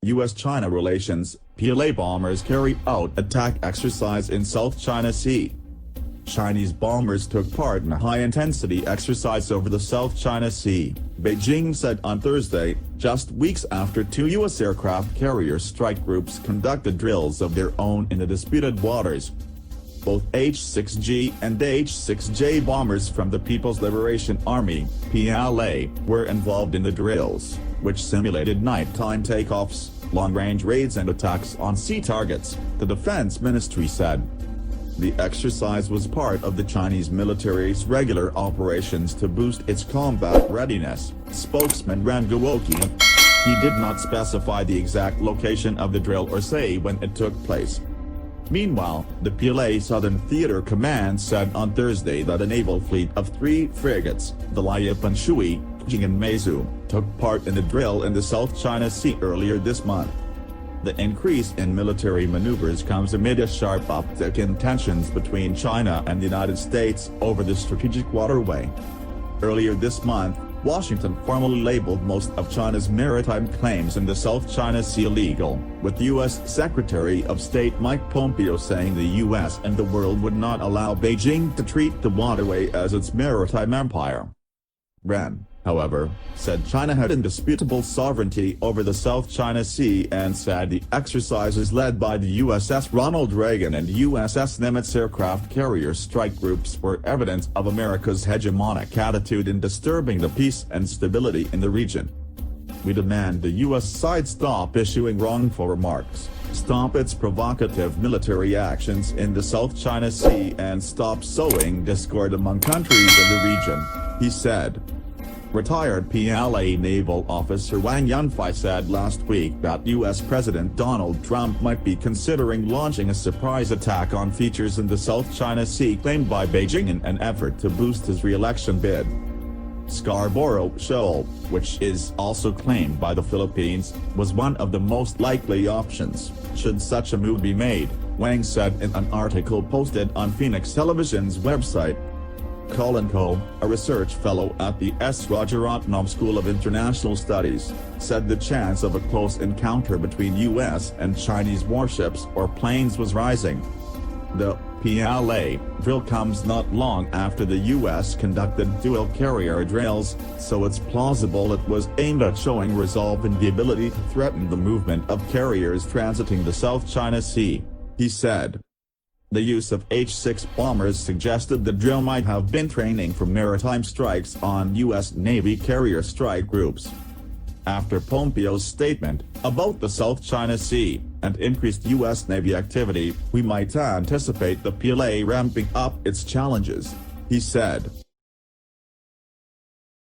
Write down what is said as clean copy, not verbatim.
U.S.-China relations, PLA bombers carry out attack exercise in South China Sea. Chinese bombers took part in a high-intensity exercise over the South China Sea, Beijing said on Thursday, just weeks after two U.S. aircraft carrier strike groups conducted drills of their own in the disputed waters. Both H-6G and H-6J bombers from the People's Liberation Army, PLA, were involved in the drills, which simulated nighttime takeoffs, long-range raids and attacks on sea targets, the Defense Ministry said. The exercise was part of the Chinese military's regular operations to boost its combat readiness, spokesman Ren Guoqi. He did not specify the exact location of the drill or say when it took place. Meanwhile, the PLA Southern Theater Command said on Thursday that a naval fleet of 3 frigates, the Liupan Shui, Jing and Meizu, took part in the drill in the South China Sea earlier this month. The increase in military maneuvers comes amid a sharp uptick in tensions between China and the United States over the strategic waterway. Earlier this month, Washington formally labeled most of China's maritime claims in the South China Sea illegal, with U.S. Secretary of State Mike Pompeo saying the U.S. and the world would not allow Beijing to treat the waterway as its maritime empire. Ren, however, said China had indisputable sovereignty over the South China Sea and said the exercises led by the USS Ronald Reagan and USS Nimitz aircraft carrier strike groups were evidence of America's hegemonic attitude in disturbing the peace and stability in the region. We demand the U.S. side stop issuing wrongful remarks, stop its provocative military actions in the South China Sea and stop sowing discord among countries in the region, he said. Retired PLA naval officer Wang Yunfei said last week that U.S. President Donald Trump might be considering launching a surprise attack on features in the South China Sea claimed by Beijing in an effort to boost his re-election bid. Scarborough Shoal, which is also claimed by the Philippines, was one of the most likely options, should such a move be made, Wang said in an article posted on Phoenix Television's website. Colin Coe, a research fellow at the S. Rajaratnam School of International Studies, said the chance of a close encounter between U.S. and Chinese warships or planes was rising. The PLA drill comes not long after the U.S. conducted dual-carrier drills, so it's plausible it was aimed at showing resolve in the ability to threaten the movement of carriers transiting the South China Sea, he said. The use of H-6 bombers suggested the drill might have been training for maritime strikes on U.S. Navy carrier strike groups. After Pompeo's statement about the South China Sea and increased U.S. Navy activity, we might anticipate the PLA ramping up its challenges, he said.